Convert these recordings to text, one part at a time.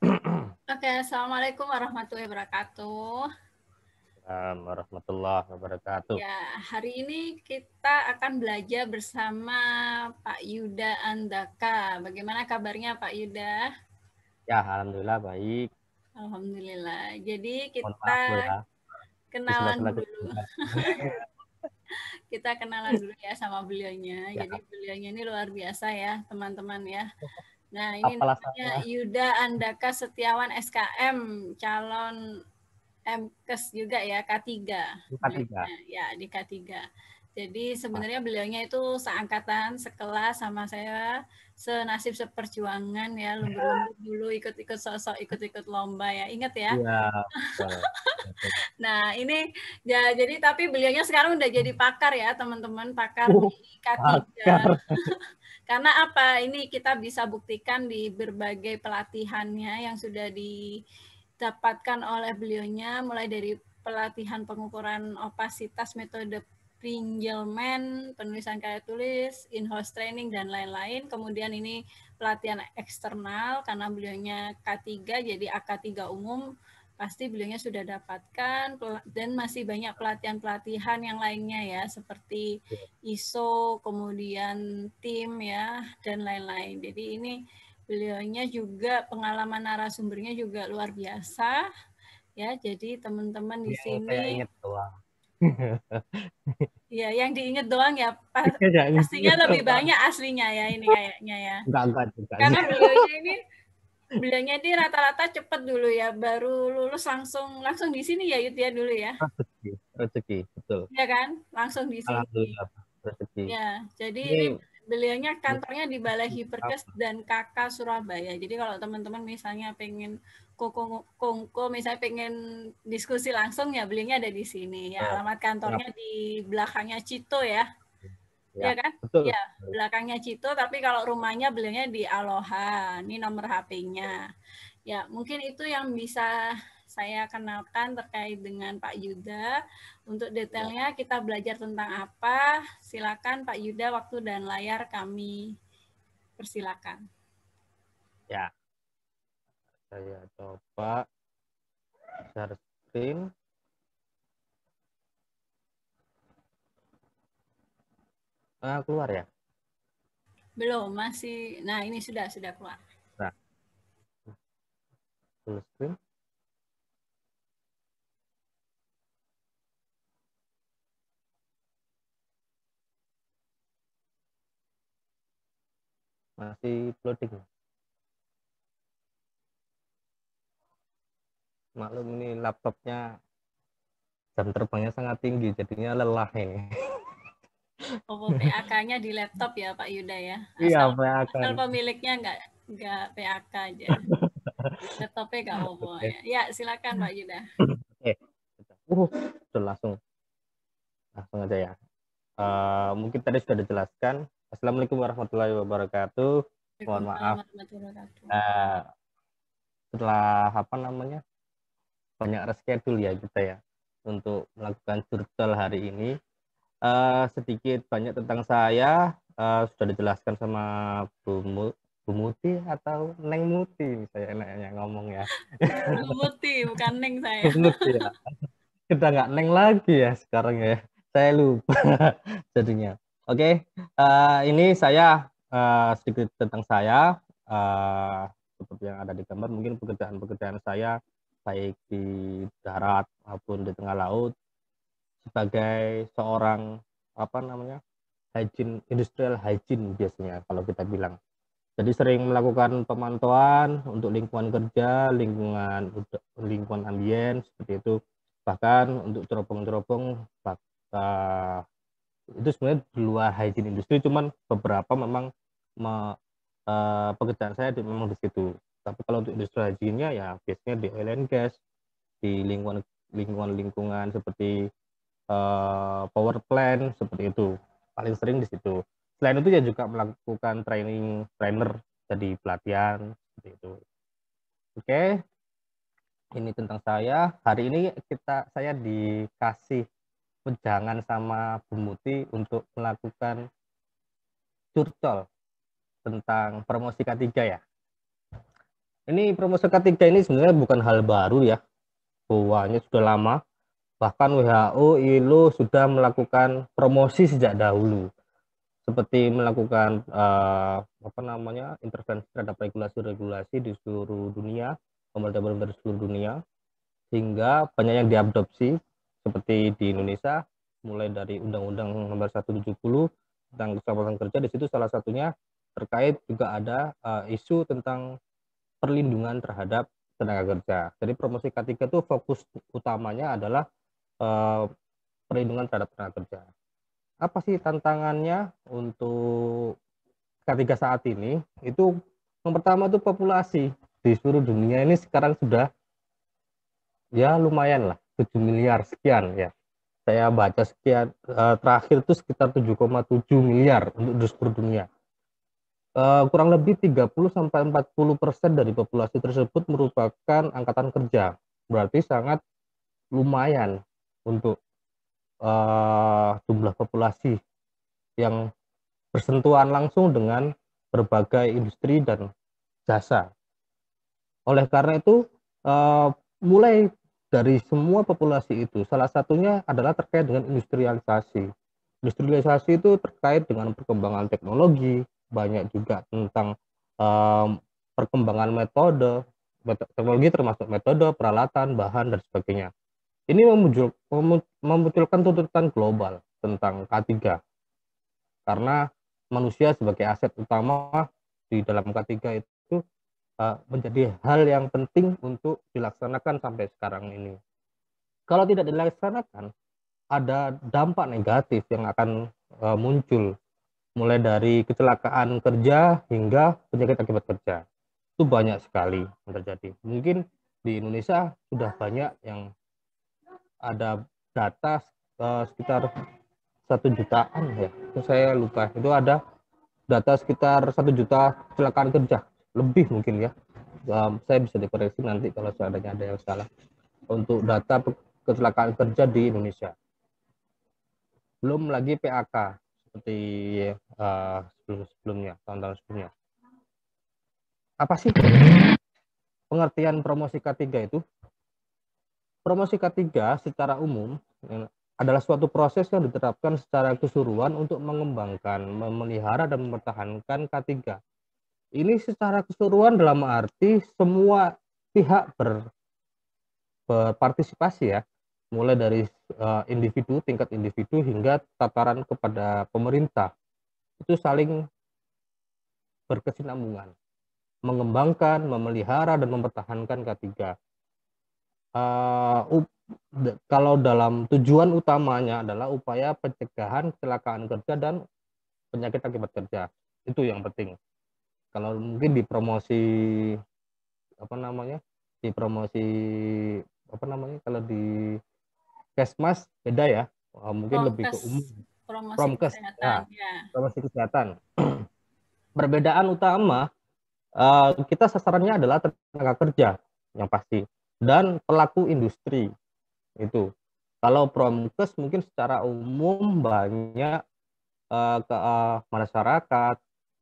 Oke, Assalamualaikum warahmatullahi wabarakatuh. Warahmatullahi wabarakatuh. Ya, hari ini kita akan belajar bersama Pak Yuda Andaka. Bagaimana kabarnya Pak Yuda? Ya, alhamdulillah baik. Alhamdulillah. Jadi Mohon kita maaf loh ya, di kenalan sela-sela dulu. kesibukan. Kita kenalan dulu ya sama beliaunya. Ya, Jadi beliaunya ini luar biasa ya, teman-teman ya. Nah, ini apalah namanya saya Yuda Andaka Setiawan SKM, calon MKes juga ya, K3 K3. beliaunya, ya di K3. Jadi sebenarnya beliaunya itu seangkatan, sekelas sama saya, senasib seperjuangan ya, lembur-lembur dulu ikut-ikut sosok, ikut-ikut lomba ya. Ingat ya? Iya, betul. Betul. Nah, ini ya jadi tapi beliaunya sekarang udah jadi pakar ya, teman-teman, pakar Uh, di K3. Akar. Karena apa? Ini kita bisa buktikan di berbagai pelatihannya yang sudah didapatkan oleh beliaunya, mulai dari pelatihan pengukuran opasitas, metode Pringelmann, penulisan karya tulis, in-house training, dan lain-lain. Kemudian ini pelatihan eksternal, karena beliaunya K3, jadi AK3 umum, pasti beliaunya sudah dapatkan, dan masih banyak pelatihan-pelatihan yang lainnya ya, seperti ISO, kemudian tim ya, dan lain-lain. Jadi ini beliaunya juga pengalaman narasumbernya juga luar biasa ya. Jadi teman-teman di Yang saya sini ingat doang. ya yang diingat doang ya, Yang pastinya ingat lebih doang. banyak aslinya ya ini kayaknya ya. Enggak juga sih. Karena beliaunya ini rata-rata cepet dulu ya, baru lulus langsung langsung di sini ya Yud ya dulu ya. Rezeki, rezeki, betul. Ya kan? Langsung di sini. Alhamdulillah, rezeki. Ya, jadi ini Ini beliaunya kantornya di Balai Hiperkes dan KK Surabaya. Jadi kalau teman-teman misalnya pengen kongko, misalnya pengen diskusi langsung ya beliaunya ada di sini. Ya, alamat kantornya di belakangnya Cito ya. ya, Ya kan? betul. Ya, belakangnya Cito, tapi kalau rumahnya beliaunya di Aloha. Ini nomor HP-nya. Ya, mungkin itu yang bisa saya kenalkan terkait dengan Pak Yuda. Untuk Ya, detailnya kita belajar tentang apa, silakan Pak Yuda, waktu dan layar kami persilakan. ya. Saya coba share screen. Keluar ya. Belum, masih. Nah, ini sudah keluar. Nah, full screen. Masih loading. Maklum ini laptopnya jam terbangnya sangat tinggi, jadinya lelah ini. Oh, PAK-nya di laptop ya Pak Yuda ya. Iya, Asal saya asal akan. pemiliknya nggak PAK aja. Laptopnya nggak OVO Oke. ya. Ya, silakan Pak Yuda. Oke. Sudah langsung aja ya. Mungkin tadi sudah dijelaskan. Assalamualaikum warahmatullahi wabarakatuh. Mohon Waalaikumsalam maaf. warahmatullahi wabarakatuh. Uh, Setelah banyak reschedule ya kita ya untuk melakukan curcol hari ini. Sedikit banyak tentang saya sudah dijelaskan sama Bu Muti atau Neng Muti, saya enaknya ngomong ya. Muti, bukan Neng Bu saya. Muti ya. Kita nggak Neng lagi ya sekarang ya. Saya lupa jadinya. Oke, ini saya sedikit tentang saya. Seperti yang ada di gambar, mungkin pekerjaan-pekerjaan saya baik di darat maupun di tengah laut sebagai seorang industrial hygiene biasanya kalau kita bilang. Jadi sering melakukan pemantauan untuk lingkungan kerja, lingkungan ambien seperti itu. Bahkan untuk teropong-teropong, itu sebenarnya di luar hygiene industri, cuman beberapa memang pekerjaan saya memang di situ. Tapi kalau untuk industri hygiene-nya ya biasanya di oil and gas, di lingkungan seperti power plant seperti itu, paling sering di situ. Selain itu ya juga melakukan trainer, jadi pelatihan seperti itu. Oke, ini tentang saya. Hari ini saya dikasih wejangan sama Bu Muti untuk melakukan curcol tentang promosi K3 ya. Ini promosi ketiga ini sebenarnya bukan hal baru ya, bahwanya sudah lama. Bahkan WHO, ILO sudah melakukan promosi sejak dahulu, seperti melakukan intervensi terhadap regulasi-regulasi di seluruh dunia, pemerintah-pemerintah di seluruh dunia, sehingga banyak yang diadopsi seperti di Indonesia, mulai dari Undang-Undang Nomor 170 tentang keselamatan kerja. Di situ salah satunya terkait juga ada isu tentang perlindungan terhadap tenaga kerja. Jadi promosi K3 itu fokus utamanya adalah perlindungan terhadap tenaga kerja. Apa sih tantangannya untuk K3 saat ini? Itu yang pertama itu populasi di seluruh dunia ini sekarang sudah ya lumayan lah 7 miliar sekian ya. Saya baca sekian terakhir itu sekitar 7,7 miliar untuk di seluruh dunia. Kurang lebih 30-40% dari populasi tersebut merupakan angkatan kerja. Berarti sangat lumayan untuk jumlah populasi yang bersentuhan langsung dengan berbagai industri dan jasa. Oleh karena itu, mulai dari semua populasi itu, salah satunya adalah terkait dengan industrialisasi. Industrialisasi itu terkait dengan perkembangan teknologi, banyak juga tentang perkembangan metode, teknologi termasuk metode, peralatan, bahan, dan sebagainya. Ini memunculkan tuntutan global tentang K3, karena manusia sebagai aset utama di dalam K3 itu menjadi hal yang penting untuk dilaksanakan sampai sekarang ini. Kalau tidak dilaksanakan, ada dampak negatif yang akan muncul, mulai dari kecelakaan kerja hingga penyakit akibat kerja. Itu banyak sekali yang terjadi. Mungkin di Indonesia sudah banyak yang ada data sekitar 1 jutaan ya. Itu saya lupa. Itu ada data sekitar 1 juta kecelakaan kerja lebih mungkin ya. Saya bisa dikoreksi nanti kalau seandainya ada yang salah untuk data kecelakaan kerja di Indonesia. Belum lagi PAK seperti sebelumnya, tahun-tahun sebelumnya. Apa sih pengertian promosi K3 itu? Promosi K3 secara umum adalah suatu proses yang diterapkan secara keseluruhan untuk mengembangkan, memelihara, dan mempertahankan K3. Ini secara keseluruhan dalam arti semua pihak berpartisipasi ya, mulai dari individu, tingkat individu hingga tataran kepada pemerintah. Itu saling berkesinambungan, mengembangkan, memelihara, dan mempertahankan K3. Kalau dalam tujuan utamanya adalah upaya pencegahan kecelakaan kerja dan penyakit akibat kerja. Itu yang penting. Kalau mungkin di promosi kalau di Kesmas beda ya, mungkin lebih ke Prokes, umum. promosi Promkes kesehatan ya, ya. promosi kesehatan. Perbedaan utama kita sasarannya adalah tenaga kerja yang pasti dan pelaku industri itu. Kalau Promkes mungkin secara umum banyak ke masyarakat,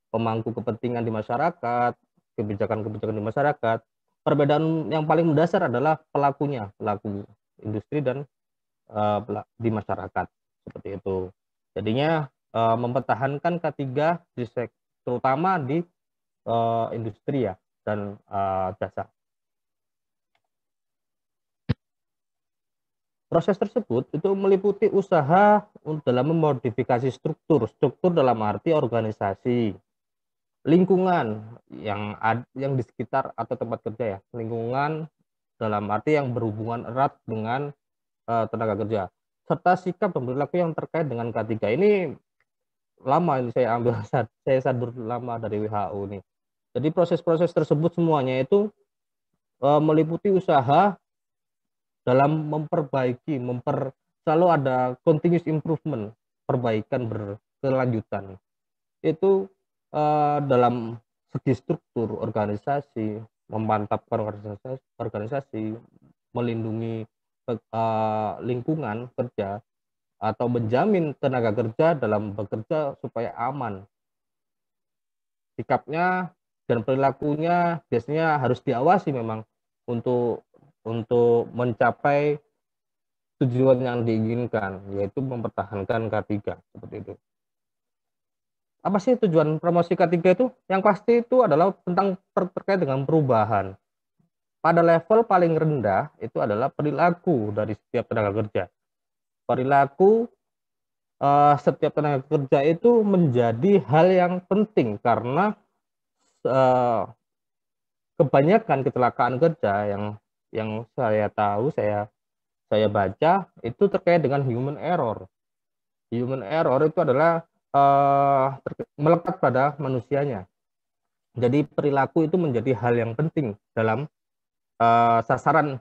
pemangku kepentingan di masyarakat, kebijakan-kebijakan di masyarakat. Perbedaan yang paling mendasar adalah pelaku industri dan di masyarakat seperti itu. Jadinya mempertahankan K3 terutama di industri ya dan jasa. Proses tersebut itu meliputi usaha dalam memodifikasi struktur dalam arti organisasi, lingkungan yang di sekitar atau tempat kerja ya, lingkungan dalam arti yang berhubungan erat dengan tenaga kerja, serta sikap dan perilaku yang terkait dengan K3. Ini lama ini saya ambil saya sadur lama dari WHO nih. Jadi proses-proses tersebut semuanya itu meliputi usaha dalam memperbaiki, selalu ada continuous improvement, perbaikan berkelanjutan. Itu dalam segi struktur organisasi, memantapkan organisasi, melindungi lingkungan kerja, atau menjamin tenaga kerja dalam bekerja supaya aman. Sikapnya dan perilakunya biasanya harus diawasi memang untuk mencapai tujuan yang diinginkan, yaitu mempertahankan K3 seperti itu. Apa sih tujuan promosi K3 itu? Yang pasti itu adalah tentang terkait dengan perubahan. Pada level paling rendah itu adalah perilaku dari setiap tenaga kerja. Perilaku setiap tenaga kerja itu menjadi hal yang penting karena kebanyakan kecelakaan kerja yang saya tahu, saya baca itu terkait dengan human error. Human error itu adalah melekat pada manusianya. Jadi perilaku itu menjadi hal yang penting dalam sasaran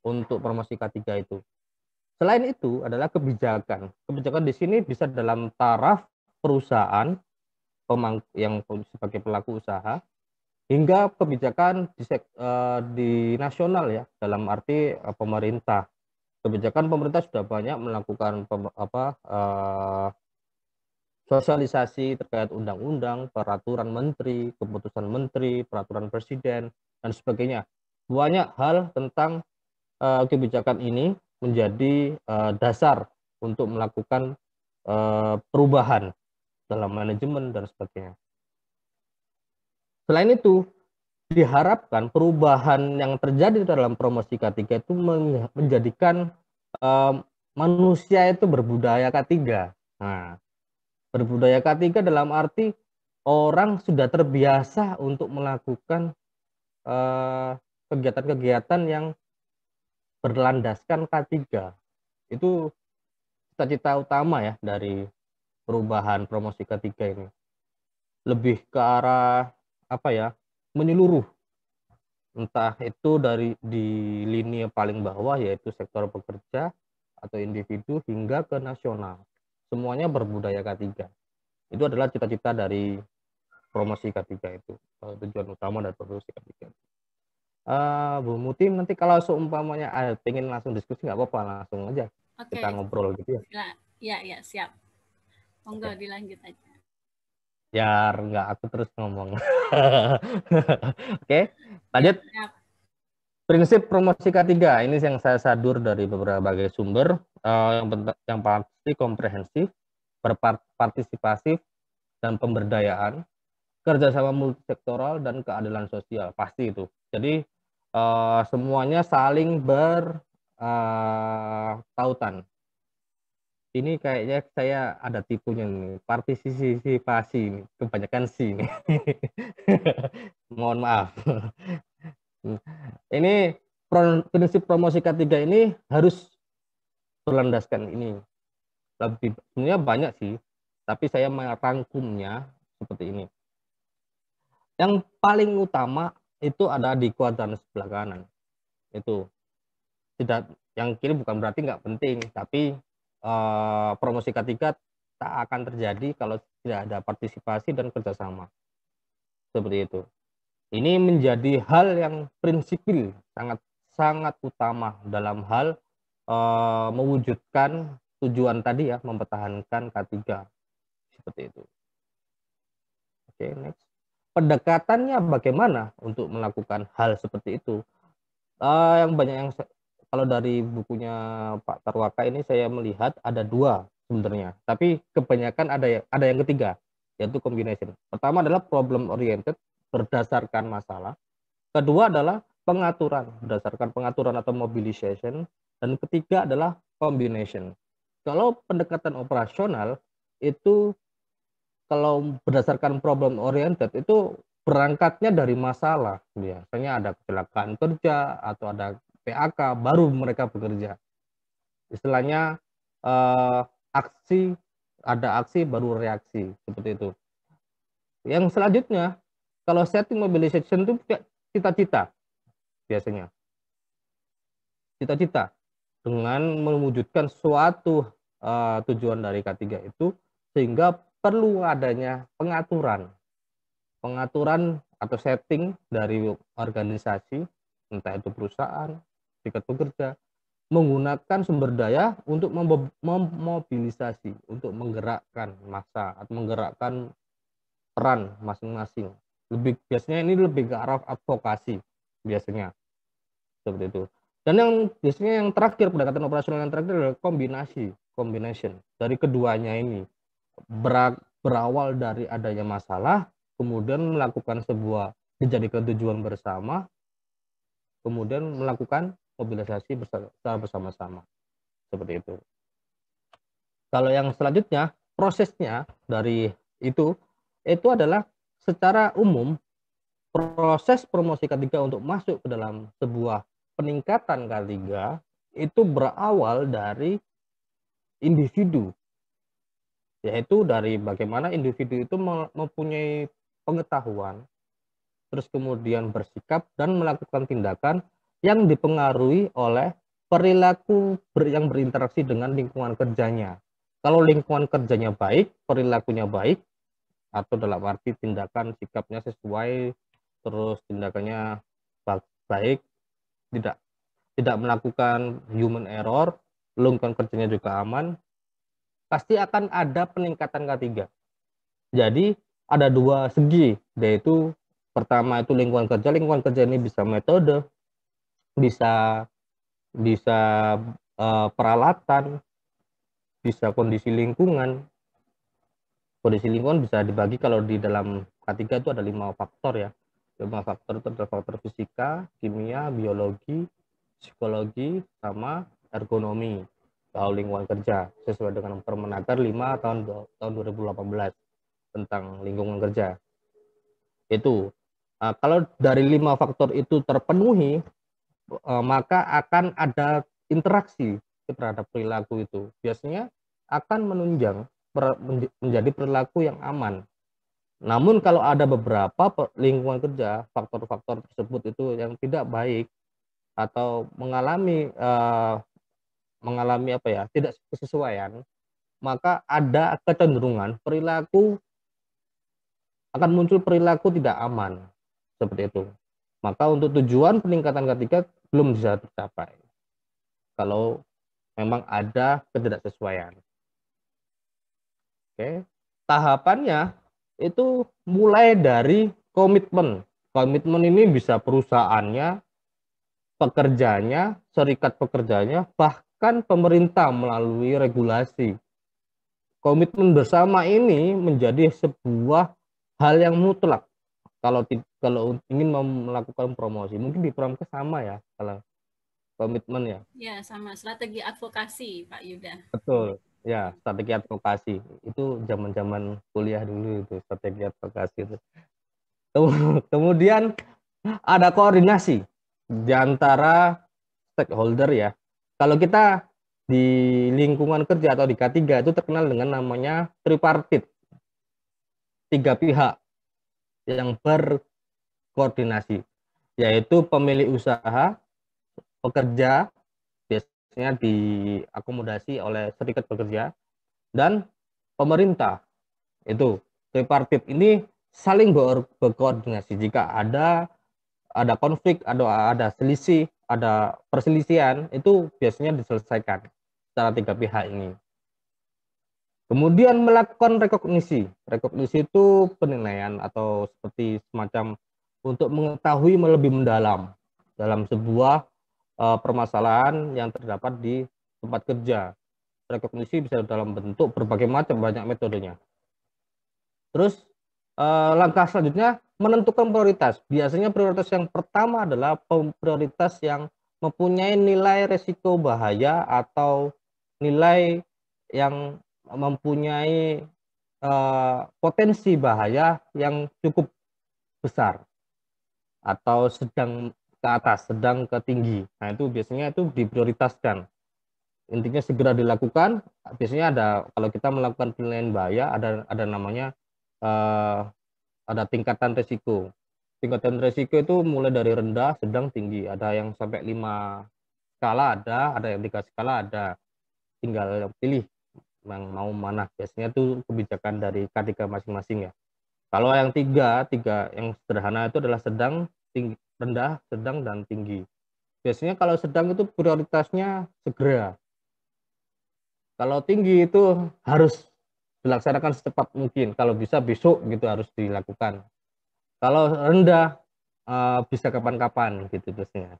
untuk promosi K3 itu. Selain itu adalah kebijakan. Kebijakan di sini bisa dalam taraf perusahaan yang sebagai pelaku usaha, hingga kebijakan di nasional ya, dalam arti pemerintah. Kebijakan pemerintah sudah banyak melakukan sosialisasi terkait undang-undang, peraturan menteri, keputusan menteri, peraturan presiden, dan sebagainya. Banyak hal tentang kebijakan ini menjadi dasar untuk melakukan perubahan dalam manajemen dan sebagainya. Selain itu, diharapkan perubahan yang terjadi dalam promosi K3 itu menjadikan manusia itu berbudaya K3. Nah, berbudaya K3 dalam arti orang sudah terbiasa untuk melakukan kegiatan-kegiatan yang berlandaskan K3. Itu cita-cita utama ya dari perubahan promosi K3 ini. Lebih ke arah apa ya? Menyeluruh. Entah itu di lini paling bawah yaitu sektor pekerja atau individu hingga ke nasional. Semuanya berbudaya K3. Itu adalah cita-cita dari promosi K3 itu. Tujuan utama dari promosi K3. Bu Muti, nanti kalau seumpamanya pengen langsung diskusi nggak apa-apa, langsung aja kita ngobrol gitu ya. Ya, siap. Monggo dilanjut aja. Biar nggak aku terus ngomong. Oke, lanjut. Ya. Prinsip promosi K3 ini yang saya sadur dari berbagai sumber, yang pasti komprehensif, berpartisipasi dan pemberdayaan, kerjasama multisektoral dan keadilan sosial, pasti itu. Jadi semuanya saling bertautan. Ini kayaknya saya ada tipunya nih, partisipasi ini, kebanyakan sih ini. Mohon maaf. Ini prinsip promosi K3 ini harus berlandaskan ini. Sebenarnya banyak sih, tapi saya merangkumnya seperti ini. Yang paling utama itu ada di kuadran sebelah kanan. Itu tidak, yang kiri bukan berarti nggak penting, tapi promosi K3 tak akan terjadi kalau tidak ada partisipasi dan kerjasama. Seperti itu. Ini menjadi hal yang prinsipil, sangat utama dalam hal mewujudkan tujuan tadi ya, mempertahankan K3. Seperti itu. Oke, next. Pendekatannya bagaimana untuk melakukan hal seperti itu? Kalau dari bukunya Pak Tarwaka ini saya melihat ada dua sebenarnya, tapi kebanyakan ada yang ketiga, yaitu combination. Pertama adalah problem oriented berdasarkan masalah, kedua adalah pengaturan berdasarkan pengaturan atau mobilization, dan ketiga adalah combination. Kalau pendekatan operasional itu, kalau berdasarkan problem oriented itu berangkatnya dari masalah, biasanya ada kecelakaan kerja atau ada PHK baru mereka bekerja. Istilahnya ada aksi baru reaksi, seperti itu. Yang selanjutnya, kalau setting mobilization itu cita-cita biasanya. Cita-cita dengan mewujudkan suatu tujuan dari K3 itu, sehingga perlu adanya pengaturan atau setting dari organisasi, entah itu perusahaan, serikat pekerja, menggunakan sumber daya untuk memobilisasi, untuk menggerakkan massa atau menggerakkan peran masing-masing biasanya ini lebih ke arah advokasi biasanya seperti itu. Dan yang biasanya yang terakhir, pendekatan operasional yang terakhir adalah combination dari keduanya ini. Berawal dari adanya masalah, kemudian melakukan sebuah dijadikan tujuan bersama, kemudian melakukan mobilisasi secara bersama-sama seperti itu. Kalau yang selanjutnya, prosesnya dari itu adalah secara umum proses promosi K3 untuk masuk ke dalam sebuah peningkatan K3 itu berawal dari individu, yaitu dari bagaimana individu itu mempunyai pengetahuan, terus kemudian bersikap dan melakukan tindakan yang dipengaruhi oleh perilaku yang berinteraksi dengan lingkungan kerjanya. Kalau lingkungan kerjanya baik, perilakunya baik, atau dalam arti tindakan sikapnya sesuai, terus tindakannya baik, tidak melakukan human error, lingkungan kerjanya juga aman, pasti akan ada peningkatan K3. Jadi ada dua segi, yaitu pertama itu lingkungan kerja ini bisa metode, bisa peralatan, bisa kondisi lingkungan. Kondisi lingkungan bisa dibagi kalau di dalam K3 itu ada 5 faktor ya. 5 faktor itu adalah faktor fisika, kimia, biologi, psikologi, sama ergonomi. Kalau lingkungan kerja sesuai dengan Permenaker 5 tahun 2018 tentang lingkungan kerja. Itu kalau dari 5 faktor itu terpenuhi, maka akan ada interaksi terhadap perilaku itu. Biasanya akan menunjang menjadi perilaku yang aman. Namun kalau ada beberapa lingkungan kerja, faktor-faktor tersebut itu yang tidak baik atau mengalami tidak kesesuaian, maka ada kecenderungan akan muncul perilaku tidak aman seperti itu. Maka untuk tujuan peningkatan K3 belum bisa tercapai kalau memang ada ketidaksesuaian. Oke. Tahapannya itu mulai dari komitmen. Komitmen ini bisa perusahaannya, pekerjanya, serikat pekerjanya, bahkan pemerintah melalui regulasi. Komitmen bersama ini menjadi sebuah hal yang mutlak kalau ingin melakukan promosi. Mungkin di Pramka sama ya kalau komitmen ya. Ya, sama strategi advokasi, Pak Yuda. Betul. Ya, strategi advokasi. Itu zaman-zaman kuliah dulu itu, strategi advokasi itu. Kemudian ada koordinasi di antara stakeholder ya. Kalau kita di lingkungan kerja atau di K3 itu terkenal dengan namanya tripartit. 3 pihak yang berkoordinasi, yaitu pemilik usaha, pekerja, biasanya diakomodasi oleh serikat pekerja, dan pemerintah. Itu tripartit ini saling berkoordinasi. Jika ada konflik, ada selisih, ada perselisihan, itu biasanya diselesaikan secara 3 pihak ini. Kemudian melakukan rekognisi. Rekognisi itu penilaian atau seperti semacam untuk mengetahui lebih mendalam dalam sebuah permasalahan yang terdapat di tempat kerja. Rekognisi bisa dalam bentuk berbagai macam, banyak metodenya. Terus langkah selanjutnya menentukan prioritas. Biasanya prioritas yang pertama adalah prioritas yang mempunyai nilai resiko bahaya atau nilai yang mempunyai potensi bahaya yang cukup besar atau sedang ke atas, sedang ke tinggi. Nah, itu biasanya itu diprioritaskan. Intinya segera dilakukan. Biasanya kalau kita melakukan penilaian bahaya ada namanya ada tingkatan resiko. Tingkatan resiko itu mulai dari rendah, sedang, tinggi. Ada yang sampai 5 skala ada yang 3 skala ada. Tinggal pilih yang mau mana. Biasanya itu kebijakan dari K3 masing-masing ya. Kalau yang tiga yang sederhana itu adalah sedang, tinggi, rendah, sedang, dan tinggi. Biasanya kalau sedang itu prioritasnya segera. Kalau tinggi itu harus dilaksanakan secepat mungkin. Kalau bisa besok gitu harus dilakukan. Kalau rendah bisa kapan-kapan gitu biasanya.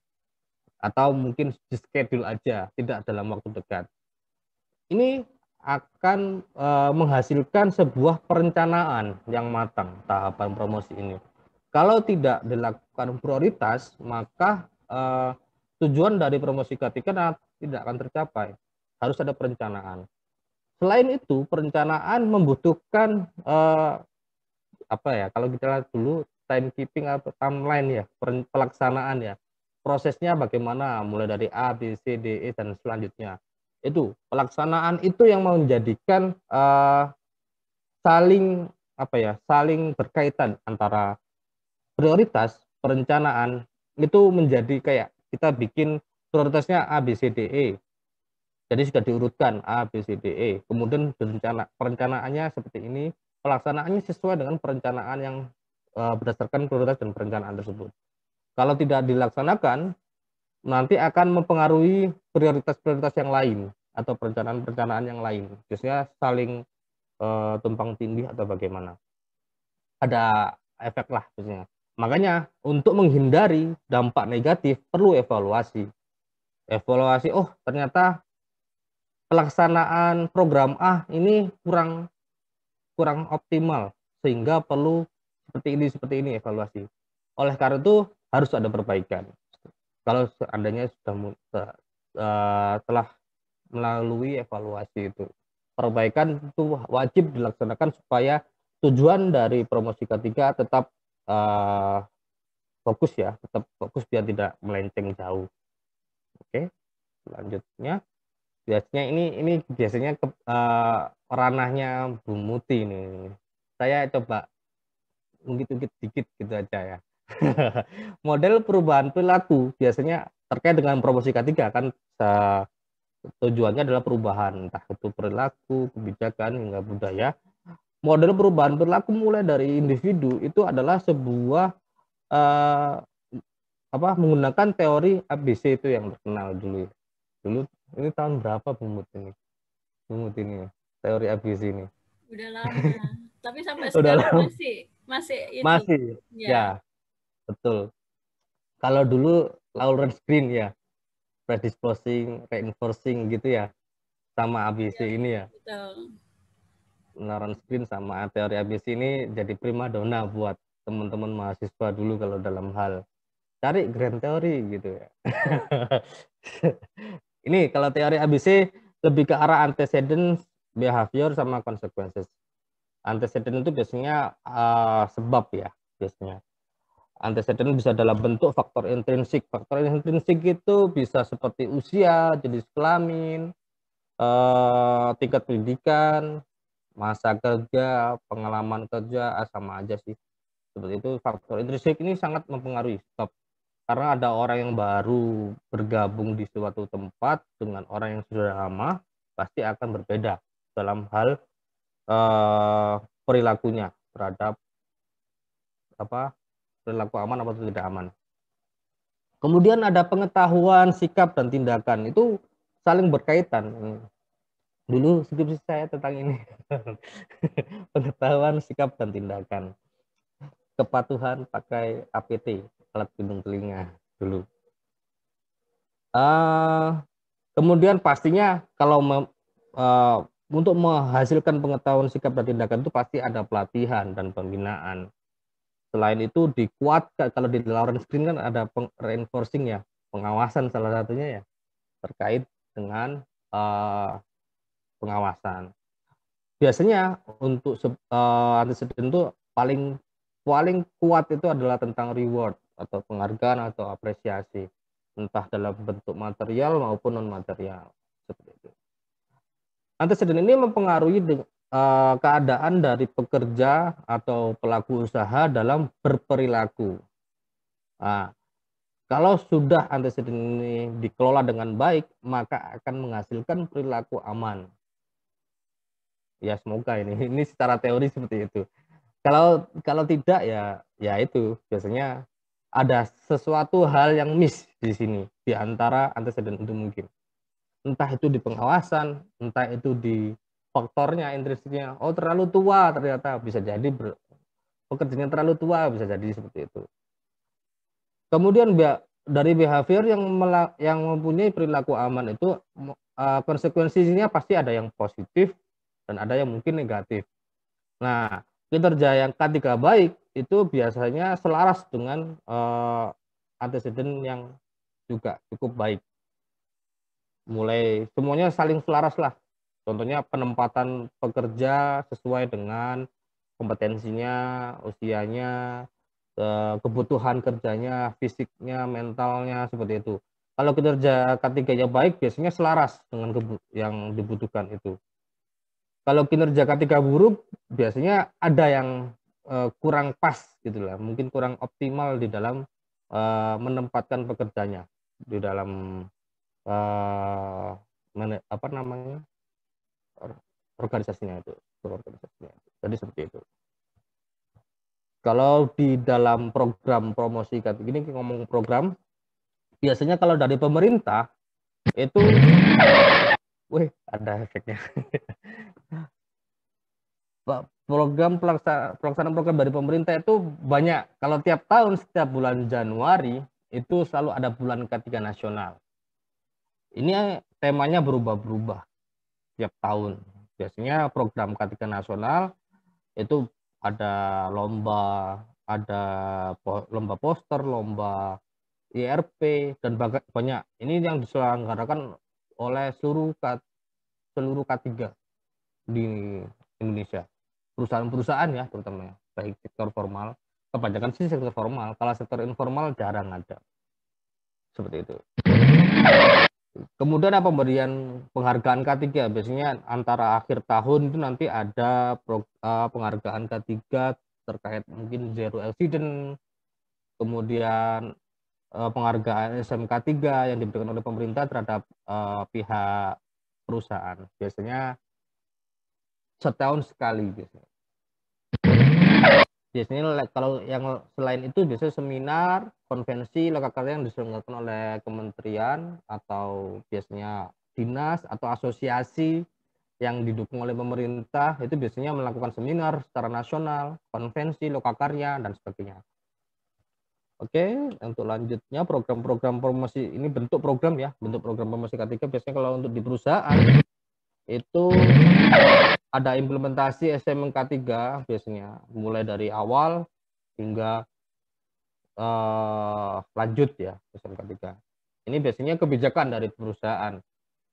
Atau mungkin di schedule aja, tidak dalam waktu dekat. Ini akan menghasilkan sebuah perencanaan yang matang tahapan promosi ini. Kalau tidak dilakukan prioritas, maka tujuan dari promosi K3 tidak akan tercapai. Harus ada perencanaan. Selain itu, perencanaan membutuhkan apa ya? Kalau kita lihat dulu timekeeping atau timeline ya, pelaksanaan ya. Prosesnya bagaimana mulai dari A, B, C, D, E dan selanjutnya. Itu pelaksanaan itu yang menjadikan saling apa ya? Saling berkaitan antara prioritas, perencanaan itu menjadi kayak kita bikin prioritasnya A, B, C, D, E. Jadi sudah diurutkan A, B, C, D, E. Kemudian perencanaannya seperti ini, pelaksanaannya sesuai dengan perencanaan yang berdasarkan prioritas dan perencanaan tersebut. Kalau tidak dilaksanakan, nanti akan mempengaruhi prioritas-prioritas yang lain atau perencanaan-perencanaan yang lain. Biasanya saling tumpang tindih atau bagaimana. Ada efek lah biasanya. Makanya untuk menghindari dampak negatif perlu evaluasi. Evaluasi, oh ternyata pelaksanaan program A ini kurang optimal sehingga perlu seperti ini evaluasi. Oleh karena itu harus ada perbaikan. Kalau seandainya sudah telah melalui evaluasi itu, perbaikan itu wajib dilaksanakan supaya tujuan dari promosi K3 tetap fokus ya, tetap fokus biar tidak melenceng jauh. Oke, selanjutnya biasanya ini biasanya ranahnya Bu Muti ini. Saya coba ungkit-ungkit dikit gitu aja ya. Model perubahan perilaku biasanya terkait dengan promosi K3 kan tujuannya adalah perubahan, entah itu perilaku, kebijakan hingga budaya. Model perubahan perilaku mulai dari individu itu adalah sebuah menggunakan teori ABC itu yang terkenal dulu. Dulu ini tahun berapa Bumut ini teori ABC ini? Udah lama. Tapi sampai Udah sekarang lama. masih ini. Masih. Ya. Betul. Kalau dulu Lawrence Green ya, predisposing, reinforcing gitu ya, sama ABC ini ya. Betul. Lawrence Green sama teori ABC ini jadi primadona buat teman-teman mahasiswa dulu kalau dalam hal cari grand teori gitu ya. Ini kalau teori ABC lebih ke arah antecedent, behavior sama consequences. Antecedent itu biasanya sebab ya, biasanya. Antecedent bisa dalam bentuk faktor intrinsik. Faktor intrinsik itu bisa seperti usia, jenis kelamin, tingkat pendidikan, masa kerja, pengalaman kerja, sama aja sih. Seperti itu, faktor intrinsik ini sangat mempengaruhi. Karena ada orang yang baru bergabung di suatu tempat dengan orang yang sudah lama, pasti akan berbeda dalam hal perilakunya terhadap perilaku aman atau tidak aman. Kemudian ada pengetahuan, sikap, dan tindakan. Itu saling berkaitan. Dulu skripsi saya tentang ini. Pengetahuan, sikap, dan tindakan. Kepatuhan pakai APT, alat pelindung telinga dulu. Kemudian pastinya kalau untuk menghasilkan pengetahuan, sikap, dan tindakan itu pasti ada pelatihan dan pembinaan. Selain itu dikuatkan, kalau di Lawrence Green kan ada reinforcing ya, pengawasan salah satunya ya, terkait dengan pengawasan. Biasanya untuk antecedent itu paling kuat itu adalah tentang reward atau penghargaan atau apresiasi, entah dalam bentuk material maupun non material seperti itu. Antecedent ini mempengaruhi keadaan dari pekerja atau pelaku usaha dalam berperilaku. Nah, kalau sudah antecedent ini dikelola dengan baik, maka akan menghasilkan perilaku aman. Ya semoga ini secara teori seperti itu. Kalau tidak ya itu biasanya ada sesuatu hal yang miss di sini di antara antecedent itu mungkin. Entah itu di pengawasan, entah itu di faktornya, intrinsiknya. Oh terlalu tua ternyata bisa jadi pekerjanya terlalu tua, bisa jadi seperti itu. Kemudian dari behavior yang mempunyai perilaku aman itu konsekuensinya pasti ada yang positif dan ada yang mungkin negatif. Nah, kinerja yang K3 baik itu biasanya selaras dengan anteseden yang juga cukup baik. Mulai semuanya saling selaras lah. Contohnya penempatan pekerja sesuai dengan kompetensinya, usianya, kebutuhan kerjanya, fisiknya, mentalnya, seperti itu. Kalau kinerja K3-nya baik, biasanya selaras dengan yang dibutuhkan itu. Kalau kinerja K3 buruk, biasanya ada yang kurang pas gitu lah, mungkin kurang optimal di dalam menempatkan pekerjanya di dalam apa namanya organisasinya itu. Jadi seperti itu. Kalau di dalam program promosi K3 ini ngomong program, biasanya kalau dari pemerintah itu, ada efeknya. Pelaksanaan program dari pemerintah itu banyak. Kalau tiap tahun, setiap bulan Januari itu selalu ada bulan K3 nasional. Ini temanya berubah-berubah tiap tahun. Biasanya program K3 nasional itu ada lomba, lomba poster, lomba IRP, dan banyak. Ini yang diselenggarakan oleh seluruh K3 di Indonesia. Perusahaan-perusahaan ya, terutama baik sektor formal, kebanyakan sih sektor formal. Kalau sektor informal jarang ada. Seperti itu. Kemudian pemberian penghargaan K3, biasanya antara akhir tahun itu nanti ada penghargaan K3 terkait mungkin zero accident, kemudian penghargaan SMK 3 yang diberikan oleh pemerintah terhadap pihak perusahaan. Biasanya setahun sekali biasanya. Biasanya kalau yang selain itu biasanya seminar, konvensi, lokakarya yang diselenggarakan oleh kementerian atau biasanya dinas atau asosiasi yang didukung oleh pemerintah, itu biasanya melakukan seminar secara nasional, konvensi, lokakarya, dan sebagainya. Oke, untuk lanjutnya program-program promosi, ini bentuk program ya, bentuk program promosi K3 biasanya kalau untuk di perusahaan itu ada implementasi SMK 3 biasanya, mulai dari awal hingga lanjut ya SMK 3. Ini biasanya kebijakan dari perusahaan.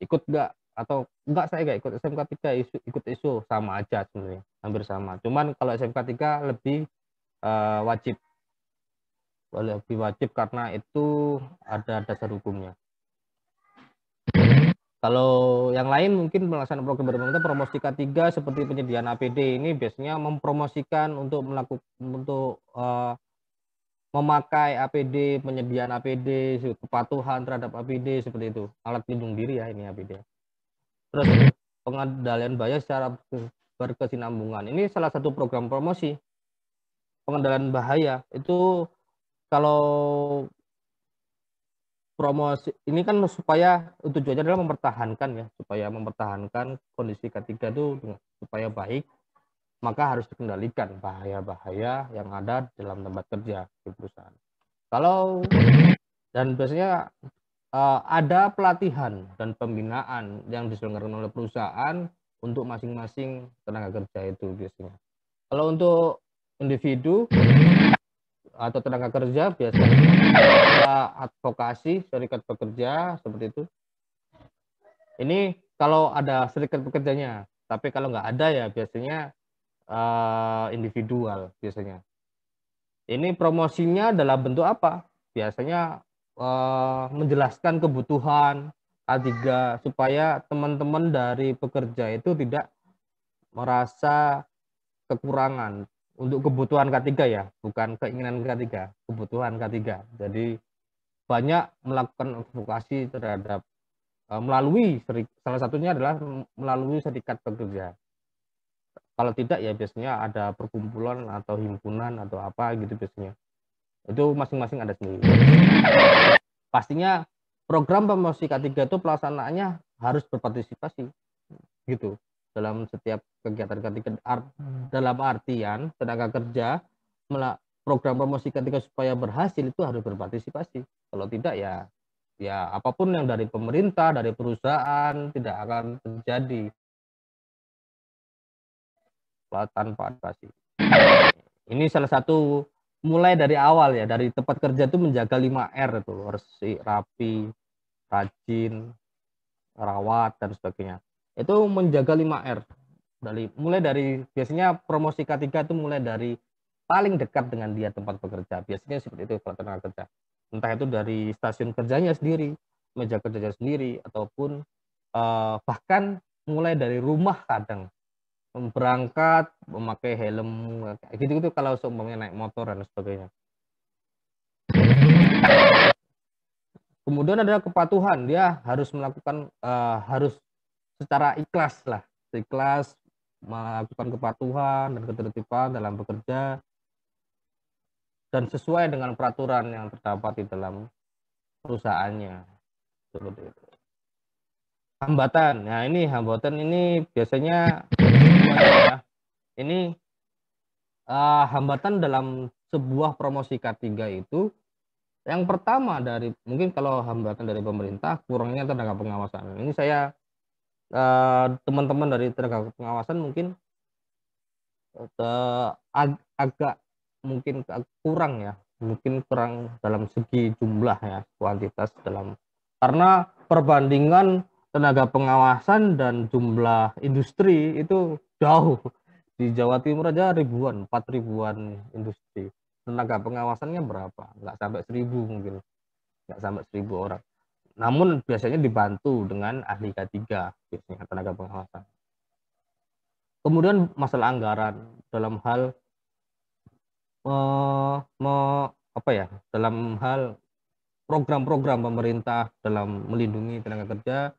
Ikut nggak atau enggak, saya nggak ikut SMK 3, ikut ISO, sama aja sebenarnya, hampir sama. Cuman kalau SMK 3 lebih wajib karena itu ada dasar hukumnya. Kalau yang lain mungkin pelaksanaan program pemerintah promosi K3 seperti penyediaan APD ini biasanya mempromosikan untuk memakai APD, penyediaan APD, kepatuhan terhadap APD, seperti itu. Alat pelindung diri ya ini APD. Terus pengendalian bahaya secara berkesinambungan. Ini salah satu program promosi. Pengendalian bahaya itu kalau promosi ini kan supaya tujuannya adalah mempertahankan ya, supaya mempertahankan kondisi K3 itu supaya baik, maka harus dikendalikan bahaya-bahaya yang ada dalam tempat kerja di perusahaan. Dan biasanya ada pelatihan dan pembinaan yang diselenggarakan oleh perusahaan untuk masing-masing tenaga kerja itu biasanya. Kalau untuk individu atau tenaga kerja biasanya ada advokasi serikat pekerja seperti itu. Ini kalau ada serikat pekerjanya, tapi kalau nggak ada ya biasanya individual biasanya. Ini promosinya dalam bentuk apa? Biasanya menjelaskan kebutuhan K3 supaya teman-teman dari pekerja itu tidak merasa kekurangan untuk kebutuhan K3 ya, bukan keinginan K3, kebutuhan K3. Jadi banyak melakukan advokasi terhadap melalui salah satunya adalah melalui serikat pekerja. Kalau tidak ya biasanya ada perkumpulan atau himpunan atau apa gitu biasanya. Itu masing-masing ada sendiri. Pastinya program promosi K3 itu pelaksanaannya harus berpartisipasi gitu dalam setiap kegiatan K3, dalam artian tenaga kerja program promosi ketika supaya berhasil itu harus berpartisipasi. Kalau tidak ya apapun yang dari pemerintah, dari perusahaan tidak akan terjadi tanpa advokasi. Ini salah satu mulai dari awal ya, dari tempat kerja itu menjaga 5R itu, bersih, rapi, rajin, rawat dan sebagainya. Itu menjaga 5R. Mulai dari biasanya promosi K3 itu mulai dari paling dekat dengan dia tempat bekerja. Biasanya seperti itu kalau tenaga kerja. Entah itu dari stasiun kerjanya sendiri, meja kerjanya sendiri, ataupun bahkan mulai dari rumah kadang berangkat memakai helm kayak gitu kalau seumpamanya naik motor dan sebagainya. Kemudian ada kepatuhan, dia harus melakukan harus secara ikhlas lah, ikhlas melakukan kepatuhan dan ketertiban dalam bekerja dan sesuai dengan peraturan yang terdapat di dalam perusahaannya. Seperti itu. Hambatan, nah ini hambatan ini biasanya ya, ini hambatan dalam sebuah promosi K3 itu yang pertama dari mungkin kalau hambatan dari pemerintah kurangnya tenaga pengawasan. Ini saya teman-teman dari tenaga pengawasan mungkin agak mungkin kurang ya, mungkin kurang dalam segi jumlah ya, kuantitas dalam karena perbandingan tenaga pengawasan dan jumlah industri itu jauh. Di Jawa Timur aja ribuan, 4.000-an industri. Tenaga pengawasannya berapa? Nggak sampai 1.000 mungkin, nggak sampai 1.000 orang. Namun biasanya dibantu dengan ahli K3 biasanya tenaga pengawasan. Kemudian masalah anggaran dalam hal dalam hal program-program pemerintah dalam melindungi tenaga kerja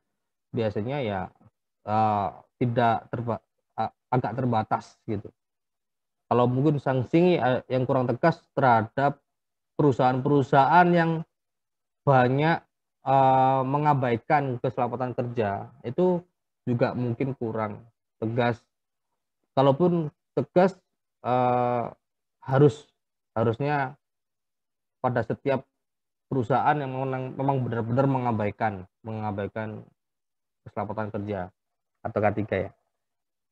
biasanya ya tidak agak terbatas gitu. Kalau mungkin sanksi yang kurang tegas terhadap perusahaan-perusahaan yang banyak mengabaikan keselamatan kerja itu juga mungkin kurang tegas. Kalaupun tegas harusnya pada setiap perusahaan yang memang benar-benar mengabaikan keselamatan kerja atau K3 ya.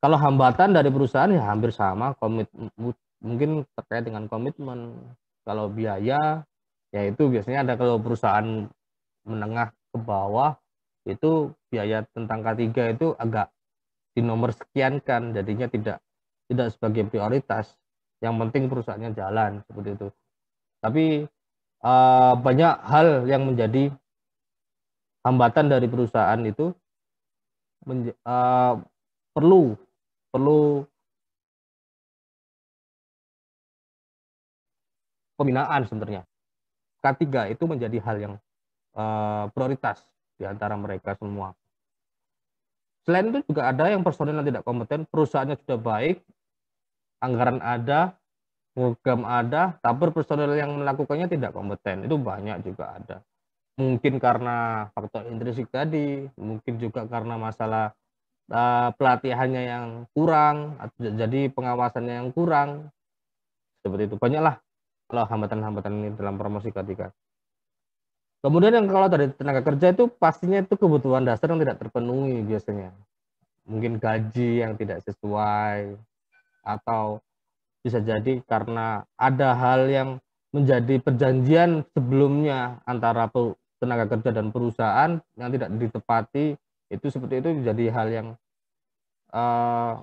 Kalau hambatan dari perusahaan ya hampir sama, mungkin terkait dengan komitmen. Kalau biaya ya itu biasanya ada kalau perusahaan menengah ke bawah itu biaya tentang K3 itu agak dinomor sekiankan, jadinya tidak sebagai prioritas. Yang penting perusahaannya jalan seperti itu. Tapi banyak hal yang menjadi hambatan dari perusahaan itu perlu pembinaan sebenarnya. K3 itu menjadi hal yang prioritas di antara mereka semua. Selain itu juga ada yang personil yang tidak kompeten, perusahaannya sudah baik, anggaran ada, program ada, tapi personil yang melakukannya tidak kompeten. Itu banyak juga ada. Mungkin karena faktor intrinsik tadi, mungkin juga karena masalah pelatihannya yang kurang, jadi pengawasannya yang kurang, seperti itu. Banyaklah kalau hambatan-hambatan ini dalam promosi K3. Kemudian yang kalau dari tenaga kerja itu pastinya itu kebutuhan dasar yang tidak terpenuhi biasanya. Mungkin gaji yang tidak sesuai, atau bisa jadi karena ada hal yang menjadi perjanjian sebelumnya antara tenaga kerja dan perusahaan yang tidak ditepati, itu seperti itu jadi hal yang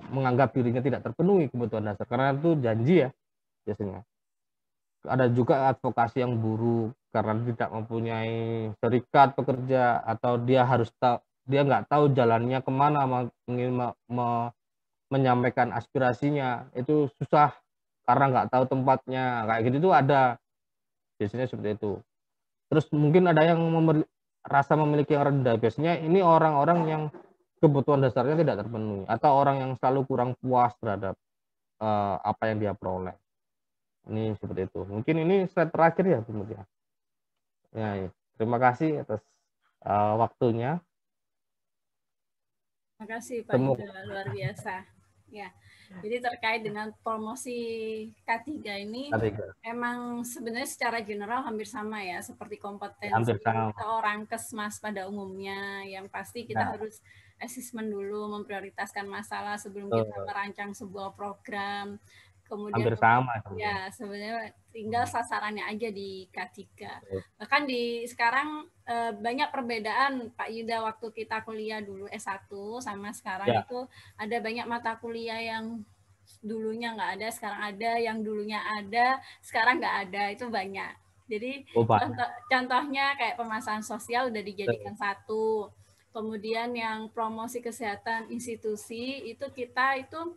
menganggap dirinya tidak terpenuhi kebutuhan dasar karena itu janji ya biasanya. Ada juga advokasi yang buruk karena tidak mempunyai serikat pekerja atau dia nggak tahu jalannya kemana menyampaikan aspirasinya, itu susah karena nggak tahu tempatnya kayak gitu tuh ada biasanya seperti itu. Terus mungkin ada yang rasa memiliki yang rendah, biasanya ini orang-orang yang kebutuhan dasarnya tidak terpenuhi atau orang yang selalu kurang puas terhadap apa yang dia peroleh. Ini seperti itu. Mungkin ini slide terakhir ya, Bu Mutia. Ya, terima kasih atas waktunya. Terima kasih Pak Semoga Yuda, luar biasa. Ya, jadi terkait dengan promosi K3 ini, K3. emang sebenarnya secara general hampir sama ya, seperti Ya, hampir kompetensi sama. seorang kesmas pada umumnya, yang pasti kita Ya, harus asesmen dulu, memprioritaskan masalah sebelum kita betul. merancang sebuah program. Kemudian Hampir sama sebenarnya. ya sebenarnya tinggal sasarannya aja di K3. Betul. Bahkan di sekarang banyak perbedaan Pak Yuda waktu kita kuliah dulu S1 sama sekarang Ya, itu ada banyak mata kuliah yang dulunya nggak ada, sekarang ada, yang dulunya ada, sekarang nggak ada, itu banyak. Jadi banyak. contohnya kayak pemasaran sosial udah dijadikan satu. Kemudian yang promosi kesehatan institusi itu kita itu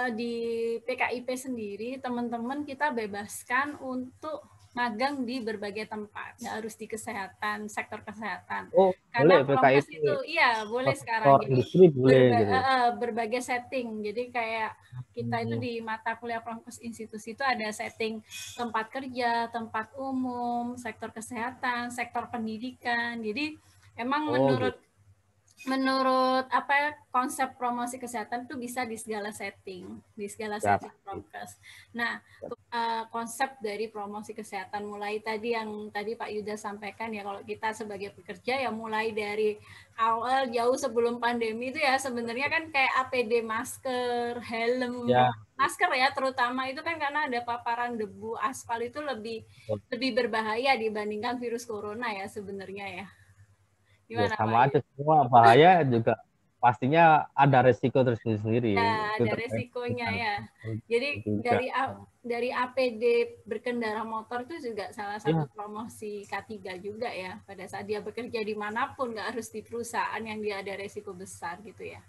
di PKIP sendiri teman-teman kita bebaskan untuk magang di berbagai tempat, nggak harus di kesehatan, sektor kesehatan. Oh, boleh Karena promos PKIP itu, iya boleh sekarang. sektor Jadi industri boleh gitu. berbagai setting. Jadi kayak kita itu Hmm. di mata kuliah promos institusi itu ada setting tempat kerja, tempat umum, sektor kesehatan, sektor pendidikan. Jadi emang Oh menurut gitu. menurut apa ya, konsep promosi kesehatan itu bisa di segala Ya setting pasti. prokes. Nah, Ya. konsep dari promosi kesehatan mulai tadi yang tadi Pak Yuda sampaikan ya, kalau kita sebagai pekerja ya mulai dari awal jauh sebelum pandemi itu ya sebenarnya kan kayak APD, masker, helm, Ya, masker ya terutama itu kan karena ada paparan debu aspal itu lebih betul. lebih berbahaya dibandingkan virus corona ya sebenarnya ya. Ya Gimana Pak sama aja Yuda? semua bahaya juga pastinya ada resiko tersendiri. Ya, Itu ada terkait resikonya dengan ya. Jadi juga. dari APD berkendara motor itu juga salah satu Ya, promosi K3 juga ya. Pada saat dia bekerja dimanapun, nggak harus di perusahaan yang dia ada resiko besar gitu ya.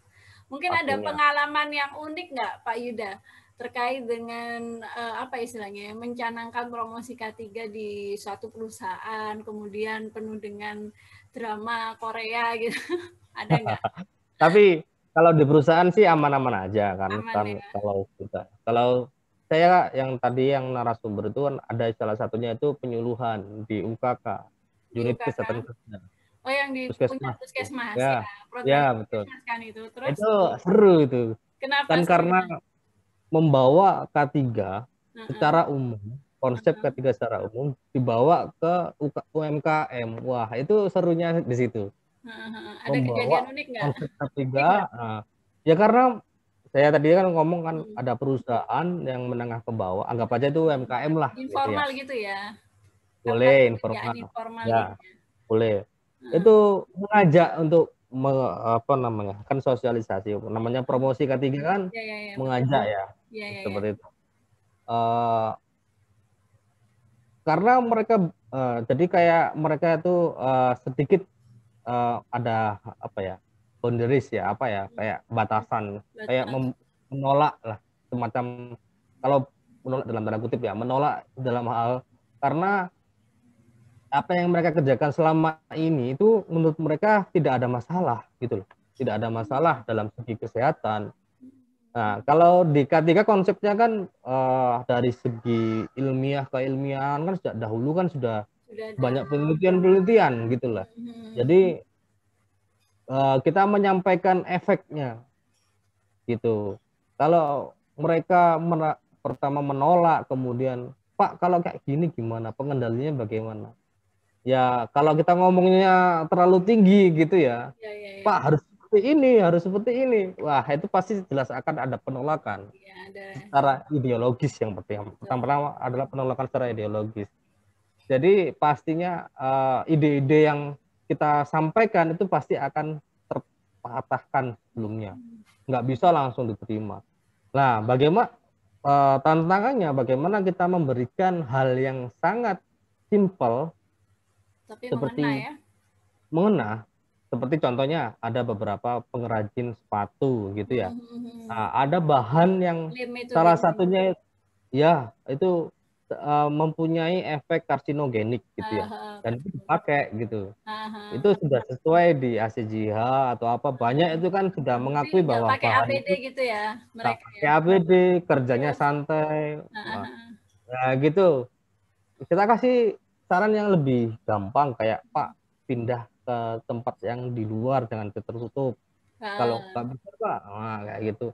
Mungkin ada pastinya. pengalaman yang unik nggak Pak Yuda terkait dengan apa istilahnya ya, mencanangkan promosi K3 di suatu perusahaan, kemudian penuh dengan drama Korea gitu. Ada nggak? Tapi kalau di perusahaan sih aman-aman aja kan, Aman kan ya? kalau kita. Kalau saya yang tadi yang narasumber itu kan ada salah satunya itu penyuluhan di UKK, Di unit UKK. kesehatan kerja, Oh, yang di punya puskesmas tuh. puskesmas ya, Ya, program ya betul. puskesmas kan itu. Terus Itu seru itu. kenapa Kan karena serunya? membawa K3 Heeh, secara umum, konsep heeh. K3 secara umum dibawa ke UMKM. Wah, itu serunya di situ. Heeh, heeh. Ada kejadian Membawa unik nggak? konsep Unik K3, nggak? nah, ya karena saya tadi kan ngomong kan Hmm. ada perusahaan yang menengah ke bawah, anggap aja itu UMKM lah gitu ya. Informal gitu ya, tempat Boleh pekerjaan informal. informal gitu Ya, ya. boleh. Heeh. Itu mengajak untuk apa namanya? Kan sosialisasi, namanya promosi K3 kan Ya, ya, ya, betul. mengajak ya. Ya, ya, ya. Seperti itu. Eh, karena mereka jadi kayak mereka itu sedikit ada apa ya? Boundaries ya, apa ya? Kayak batasan, kayak Batas. menolak lah semacam kalau menolak dalam tanda kutip ya, menolak dalam hal karena apa yang mereka kerjakan selama ini itu menurut mereka tidak ada masalah gitu loh. Tidak ada masalah dalam segi kesehatan. Nah, kalau di K3 konsepnya kan dari segi ilmiah keilmiahan kan sejak dahulu kan sudah Sudah ada. banyak penelitian-penelitian gitu lah. Hmm. Jadi kita menyampaikan efeknya gitu. Kalau mereka pertama menolak, kemudian Pak kalau kayak gini gimana? Pengendaliannya bagaimana? Ya kalau kita ngomongnya terlalu tinggi gitu ya, Ya, ya, ya. Pak harus seperti ini, harus seperti ini. Wah itu pasti jelas akan ada penolakan Ya, ada. secara ideologis yang pertama. Betul. Pertama adalah penolakan secara ideologis. Jadi pastinya ide-ide yang kita sampaikan itu pasti akan terpatahkan sebelumnya. Nggak bisa langsung diterima. Nah, bagaimana tantangannya? Bagaimana kita memberikan hal yang sangat simpel Tapi mengena seperti ya. mengena, seperti contohnya ada beberapa pengrajin sepatu gitu ya. Hmm. Nah, ada bahan yang Lem itu salah biasanya. satunya ya itu mempunyai efek karsinogenik gitu ya. Dan itu Betul. dipakai gitu. Aha. Itu sudah sesuai di ACJH atau apa banyak itu kan sudah Tapi mengakui nggak bahwa pakai bahan APD itu gitu ya nggak mereka pakai ya. APD, kerjanya Terus, santai. Wah, aha. nah gitu. Kita kasih saran yang lebih gampang kayak Pak pindah ke tempat yang di luar jangan tertutup. Kalau Ah, nggak bisa Pak, nah, kayak gitu.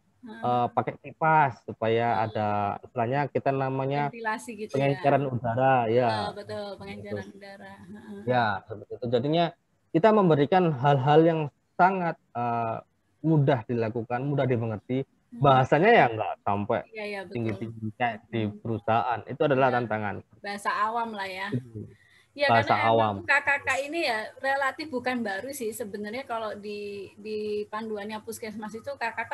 pakai kipas supaya ada istilahnya kita namanya ventilasi gitu ya. pengenceran udara ya. Betul, Gitu. pengenceran udara. Ya, seperti itu. Jadinya kita memberikan hal-hal yang sangat mudah dilakukan, mudah dimengerti. Bahasanya ya nggak sampai Iya, ya, betul. tinggi-tinggi kayak di perusahaan. Itu adalah Ya, tantangan. bahasa awam lah ya. Ya, karena Bahasa emang awam. KKK ini ya relatif bukan baru sih sebenarnya. Kalau di panduannya Puskesmas itu KKK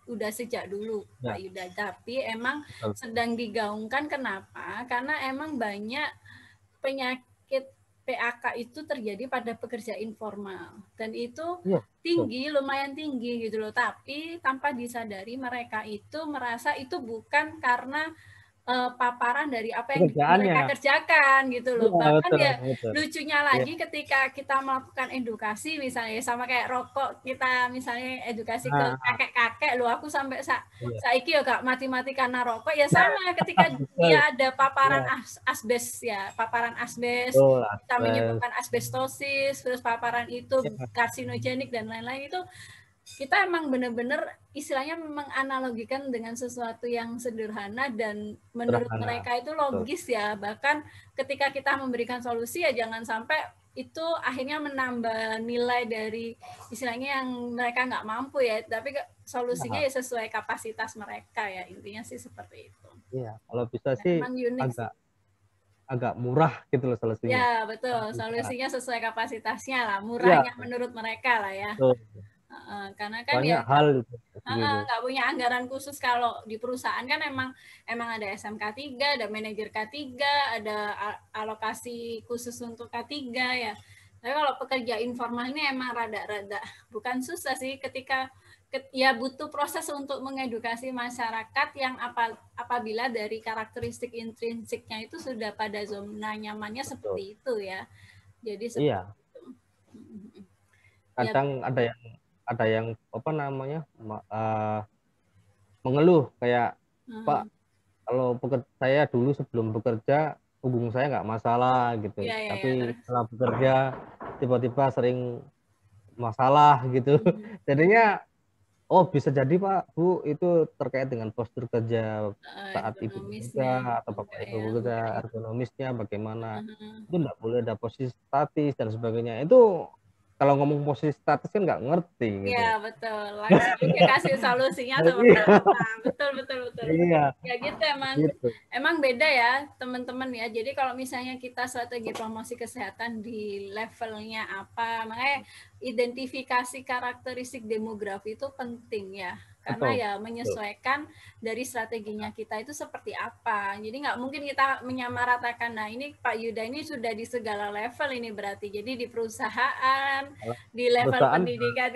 udah sejak dulu, Ya, Pak Yuda. Tapi emang betul. sedang digaungkan. Kenapa? Karena emang banyak penyakit PAK itu terjadi pada pekerja informal dan itu Iya, betul. tinggi, lumayan tinggi gitu loh. Tapi tanpa disadari mereka itu merasa itu bukan karena paparan dari apa yang Pekerjaannya. mereka kerjakan gitu loh. Iya, Bahkan betul, ya betul. lucunya Iya. lagi ketika kita melakukan edukasi misalnya sama kayak rokok, kita misalnya edukasi ke Nah, kakek-kakek loh, aku sampai iya. saiki ya gak mati-mati karena rokok ya sama ketika dia ada paparan Iya, asbes ya, paparan asbes betul. bisa menyebabkan asbestosis, terus paparan itu karsinogenik dan lain-lain itu kita emang benar-benar istilahnya menganalogikan dengan sesuatu yang sederhana dan menurut Sederhana. mereka itu logis ya. Bahkan ketika kita memberikan solusi ya jangan sampai itu akhirnya menambah nilai dari istilahnya yang mereka nggak mampu ya. Tapi solusinya ya sesuai kapasitas mereka ya. Intinya sih seperti itu. Iya, kalau bisa Nah, sih emang unik sih. agak murah gitu loh solusinya. Ya betul, solusinya sesuai kapasitasnya lah, Iya, murahnya menurut mereka lah ya. betul. Karena kan Banyak ya hal gitu. nggak punya anggaran khusus. Kalau di perusahaan kan emang ada SMK 3, ada manajer K3, ada alokasi khusus untuk K3 ya. Tapi kalau pekerja informal ini emang rada-rada bukan susah sih ketika ya butuh proses untuk mengedukasi masyarakat yang apabila dari karakteristik intrinsiknya itu sudah pada zona nyamannya Betul. seperti itu ya. Jadi Iya. itu. Kadang ada yang apa namanya mengeluh kayak Pak, kalau saya dulu sebelum bekerja punggung saya nggak masalah gitu, tapi setelah bekerja tiba-tiba sering masalah gitu. Jadinya bisa jadi Pak Bu itu terkait dengan postur kerja saat ibu bekerja atau bapak ibu bekerja, ergonomisnya bagaimana, itu nggak boleh ada posisi statis dan sebagainya. Itu kalau ngomong posisi statis kan nggak ngerti gitu. Iya betul, langsung aja kasih solusinya seperti apa. Betul. Iya. Ya gitu Gitu. emang beda ya teman-teman ya. Jadi kalau misalnya kita strategi promosi kesehatan di levelnya apa, makanya identifikasi karakteristik demografi itu penting ya. Karena Betul. ya menyesuaikan dari strateginya kita itu seperti apa. Jadi nggak mungkin kita menyamaratakan. Nah ini Pak Yuda ini sudah di segala level ini berarti. Jadi di perusahaan, di level pendidikan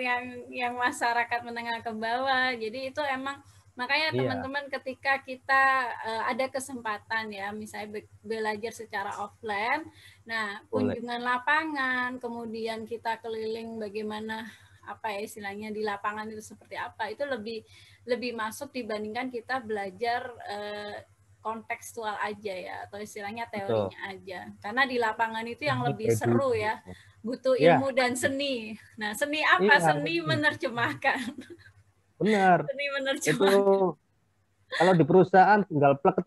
yang masyarakat menengah ke bawah. Jadi itu emang makanya teman-teman ketika kita ada kesempatan ya misalnya belajar secara offline, nah kunjungan lapangan, kemudian kita keliling bagaimana apa ya istilahnya di lapangan itu seperti apa, itu lebih masuk dibandingkan kita belajar kontekstual aja ya atau istilahnya teorinya aja. Karena di lapangan itu yang lebih seru ya, butuh ilmu dan seni. Nah seni apa? Seni menerjemahkan. Benar. Seni Itu menerjemahkan. kalau di perusahaan tinggal plek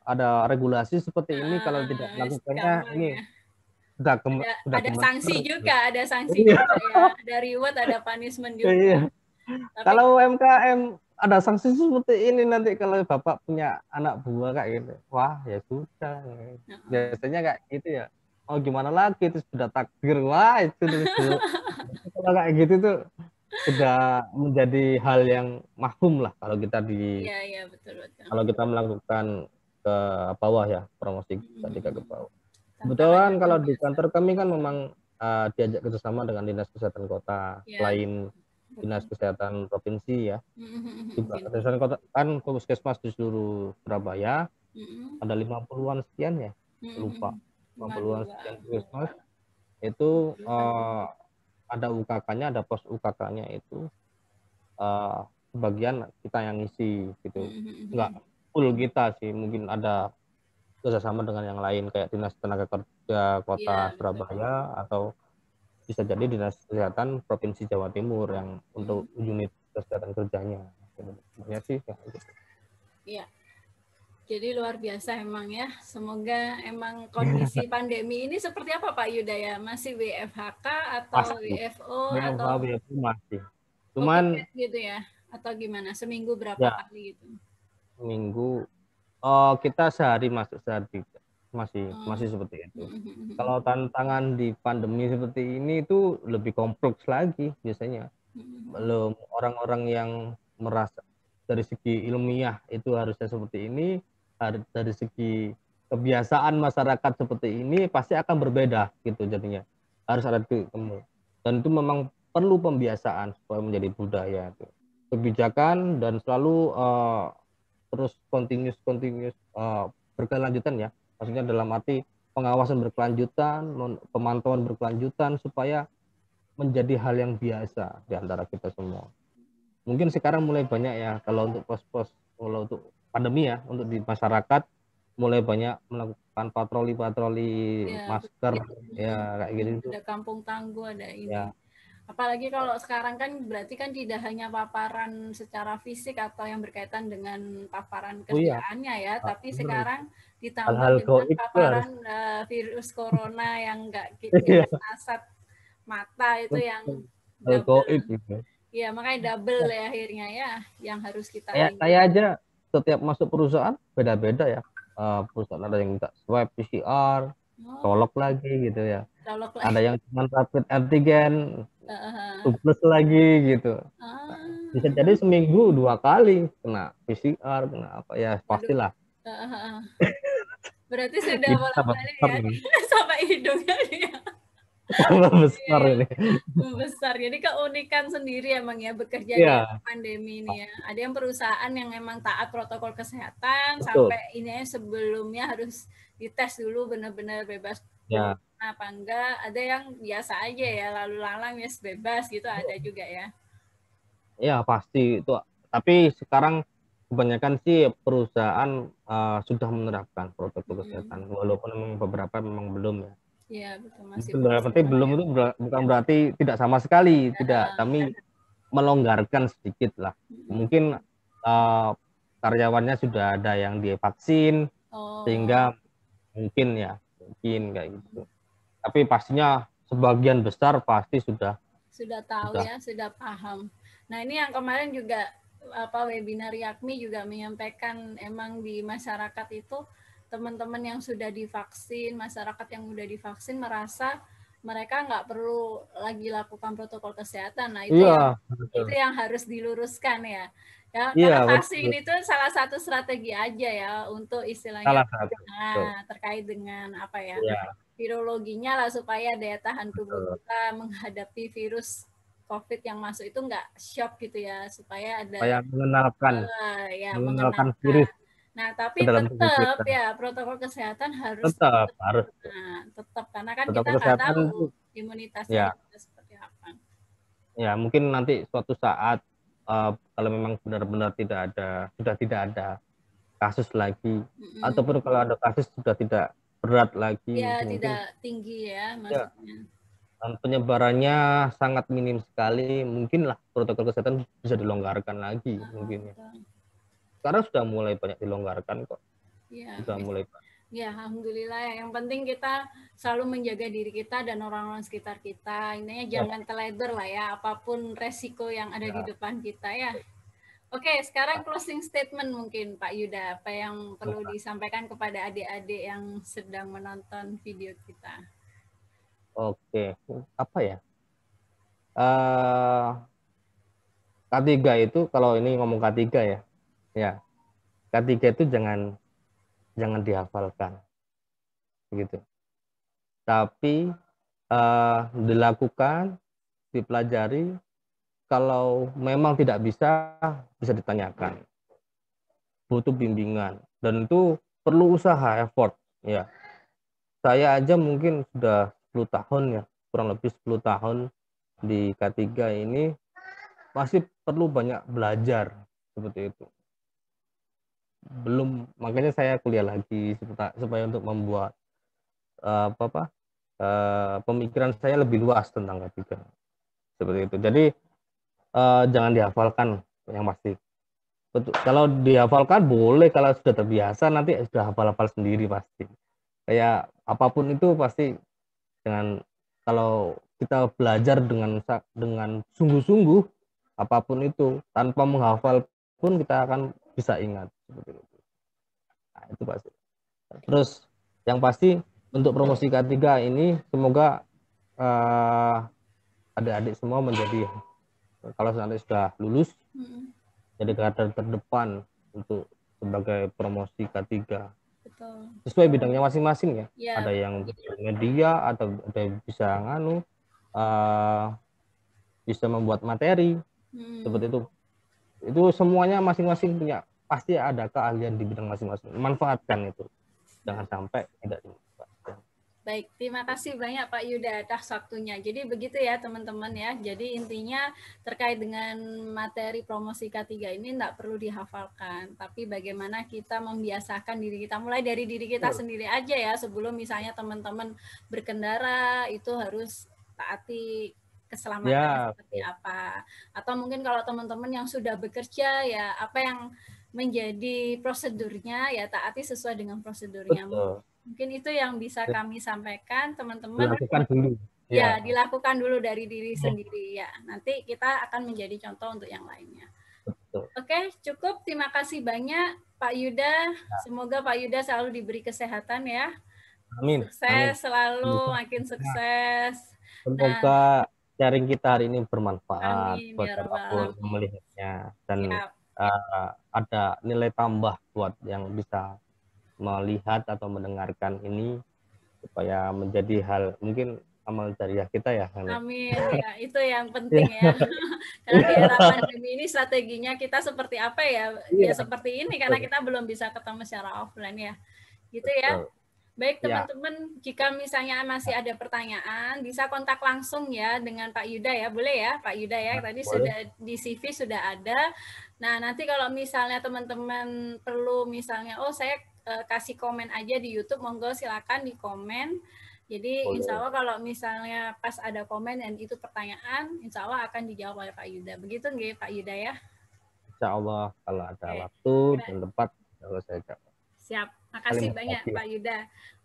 ada regulasi seperti ini, kalau tidak melakukannya ini ya. Ada sanksi juga, ada sanksi juga ya, ada reward, ada punishment juga. Iya. Kalau UMKM ada sanksi seperti ini nanti kalau Bapak punya anak buah kayak gitu. Wah, ya sudah. Biasanya kayak gitu ya. Oh, gimana lagi itu sudah takdir. Wah, itu kalau kayak gitu tuh sudah menjadi hal yang mahfum lah kalau kita betul. Kalau kita melakukan ke bawah ya, promosi ketika ke bawah. Kebetulan kalau di kantor kami kan memang diajak kerjasama dengan Dinas Kesehatan Kota, selain Dinas Kesehatan Provinsi ya. Dinas Kesehatan Kota kan puskesmas di seluruh Surabaya, ada 50-an sekian ya, lupa. 50-an sekian puskesmas. Itu ada UKK-nya, ada pos UKK-nya itu sebagian kita yang ngisi gitu. Enggak full kita sih, mungkin ada kerjasama dengan yang lain kayak Dinas Tenaga Kerja Kota Surabaya atau bisa jadi Dinas Kesehatan Provinsi Jawa Timur yang untuk unit kesehatan kerjanya. Sebenarnya sih ya, gitu. Iya. Jadi luar biasa emang ya. Semoga emang kondisi pandemi ini seperti apa Pak Yuda ya? Masih WFHK atau Pasti WFO WFH atau WFH masih, cuman copycat gitu ya? Atau gimana? Seminggu berapa ya kali gitu? minggu kita sehari masuk sehari tidak. masih Hmm. masih seperti itu. Kalau tantangan di pandemi seperti ini itu lebih kompleks lagi biasanya. Belum orang-orang yang merasa dari segi ilmiah itu harusnya seperti ini, dari segi kebiasaan masyarakat seperti ini pasti akan berbeda gitu jadinya. Harus ada ketemu. Dan itu memang perlu pembiasaan supaya menjadi budaya itu. Kebijakan dan selalu terus continuous berkelanjutan ya. Maksudnya dalam arti pengawasan berkelanjutan, pemantauan berkelanjutan supaya menjadi hal yang biasa di antara kita semua. Mungkin sekarang mulai banyak ya kalau untuk pos-pos, kalau untuk pandemi ya, untuk di masyarakat mulai banyak melakukan patroli-patroli Ya, masker betul. ya kayak gitu Ada kampung tangguh, ada ini. ya. Apalagi kalau sekarang kan berarti kan tidak hanya paparan secara fisik atau yang berkaitan dengan paparan Oh iya, kerjaannya ya, tapi bener itu. sekarang ditambah Hal-hal dengan goib itu harus paparan virus corona yang nggak iya, kasat mata itu yang hal double. goib gitu. Ya, makanya double ya akhirnya ya yang harus kita Kayak ini. saya aja setiap masuk perusahaan beda-beda ya. Perusahaan ada yang minta swab PCR, Oh, colok lagi gitu ya. colok lah. Ada yang cuma rapid antigen, Uh, plus lagi gitu. Nah, bisa ah, jadi seminggu 2 kali kena PCR, kena apa ya waduh. pastilah. Berarti sudah Ini tambah bolak-balik besar ya ini, sampai hidungnya dia. tambah Iya, besar ya. ini. Besar. Jadi keunikan sendiri emang ya bekerja di era Iya, pandemi ini ya. Ada yang perusahaan yang memang taat protokol kesehatan betul. sampai ini sebelumnya harus dites dulu benar-benar bebas Ya, corona apa enggak. Ada yang biasa aja ya lalu lalang ya bebas gitu ada juga ya. ya pasti itu. Tapi sekarang kebanyakan sih perusahaan sudah menerapkan protokol kesehatan, walaupun memang beberapa memang belum ya. Iya, betul masih Itu berarti fleksibel belum ya. itu bukan berarti tidak sama sekali, tidak. Kami melonggarkan sedikit lah. Mungkin uh, karyawannya sudah ada yang divaksin, Oh, sehingga mungkin kayak gitu. Tapi pastinya sebagian besar pasti sudah tahu sudah ya, sudah paham. Nah, ini yang kemarin juga apa webinar Yakmi juga menyampaikan emang di masyarakat itu teman-teman yang sudah divaksin, masyarakat yang sudah divaksin merasa mereka nggak perlu lagi lakukan protokol kesehatan. Nah, iya itu betul. yang harus diluruskan ya. Ya, Iya karena vaksin betul, itu salah satu strategi aja ya untuk istilahnya salah satu betul. terkait dengan apa ya? Iya Virologinya lah supaya daya tahan tubuh betul. kita menghadapi virus COVID yang masuk itu nggak shock gitu ya, supaya Supaya ada ya mengenalkan mengenalkan. virus Nah, ke tapi dalam tubuh tetap kita. ya protokol kesehatan harus Tetap harus. tetap karena kan kita Protokol nggak kesehatan itu tahu imunitas dari ya kita seperti apa. ya mungkin nanti suatu saat kalau memang benar-benar sudah tidak ada kasus lagi, ataupun kalau ada kasus sudah tidak berat lagi, Ya mungkin tidak tinggi ya ya maksudnya. penyebarannya sangat minim sekali, mungkinlah protokol kesehatan bisa dilonggarkan lagi mungkin ya. Betul. Sekarang sudah mulai banyak dilonggarkan kok, Ya, sudah mulai banyak. ya, alhamdulillah ya. Yang penting kita selalu menjaga diri kita dan orang-orang sekitar kita. Intinya Ya, jangan teledor lah ya, apapun resiko yang ada di ya. depan kita ya. Oke, sekarang closing statement mungkin Pak Yuda, apa yang perlu disampaikan kepada adik-adik yang sedang menonton video kita? Oke, apa ya? K3 itu kalau ini ngomong K3 ya, ya K3 itu jangan dihafalkan, gitu. Tapi dilakukan, dipelajari. Kalau memang tidak bisa ditanyakan. Butuh bimbingan dan itu perlu usaha, effort. Ya, saya aja mungkin sudah 10 tahun ya, kurang lebih 10 tahun di K3 ini masih perlu banyak belajar seperti itu. Belum, makanya saya kuliah lagi supaya untuk membuat pemikiran saya lebih luas tentang K3 seperti itu. Jadi jangan dihafalkan yang pasti. Betul. Kalau dihafalkan boleh, kalau sudah terbiasa nanti sudah hafal-hafal sendiri pasti. Kayak apapun itu pasti dengan kalau kita belajar dengan sungguh-sungguh apapun itu tanpa menghafal pun kita akan bisa ingat seperti itu. Nah, itu pasti. Terus yang pasti untuk promosi K3 ini semoga adik-adik semua menjadi, kalau nanti sudah lulus, jadi garda terdepan untuk sebagai promosi K3. Betul. Sesuai bidangnya masing-masing ya. Ya, ada yang media, atau ada yang bisa bisa membuat materi seperti itu. Itu semuanya masing-masing punya, pasti ada keahlian di bidang masing-masing. Manfaatkan itu, jangan sampai tidak dimanfaatkan. Baik, terima kasih banyak Pak Yuda atas waktunya. Jadi begitu ya teman-teman ya. Jadi intinya terkait dengan materi promosi K3 ini tidak perlu dihafalkan. Tapi bagaimana kita membiasakan diri kita, mulai dari diri kita sendiri aja ya. Sebelum misalnya teman-teman berkendara, itu harus taati keselamatan seperti apa. Atau mungkin kalau teman-teman yang sudah bekerja ya, apa yang menjadi prosedurnya ya taati sesuai dengan prosedurnya. Betul. Mungkin itu yang bisa kami sampaikan, teman-teman. Dilakukan dulu. Ya, dilakukan dulu dari diri sendiri ya. Nanti kita akan menjadi contoh untuk yang lainnya. Betul. Oke, cukup. Terima kasih banyak Pak Yuda. Semoga Pak Yuda selalu diberi kesehatan ya. Amin. Sukses selalu, makin sukses. Semoga sharing kita hari ini bermanfaat Amin, buat ya siapapun Rabbal yang melihatnya, dan Siap. ada nilai tambah buat yang bisa melihat atau mendengarkan ini, supaya menjadi hal mungkin amal jariah kita ya. Amin, ya itu yang penting ya. Karena di era pandemi ini strateginya kita seperti apa ya? Ya seperti ini karena kita belum bisa ketemu secara offline ya. Gitu ya. Baik teman-teman, jika misalnya masih ada pertanyaan, bisa kontak langsung ya dengan Pak Yuda ya. Boleh ya Pak Yuda ya, tadi sudah di CV sudah ada. Nah nanti kalau misalnya teman-teman perlu misalnya, oh saya kasih komen aja di YouTube, monggo silakan di komen. Jadi insya Allah kalau misalnya pas ada komen dan itu pertanyaan, insya Allah akan dijawab oleh Pak Yuda. Begitu nggih Pak Yuda ya? Insya Allah kalau ada waktu dan tempat, kalau saya jawab. Siap. Makasih banyak Pak Yuda.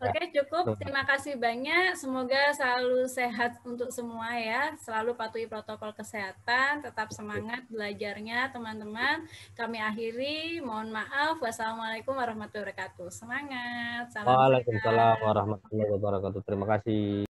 Oke, cukup. Terima kasih banyak. Semoga selalu sehat untuk semua ya. Selalu patuhi protokol kesehatan. Tetap semangat belajarnya teman-teman. Kami akhiri. Mohon maaf. Wassalamualaikum warahmatullahi wabarakatuh. Semangat. Salam Waalaikumsalam warahmatullahi wabarakatuh. Terima kasih.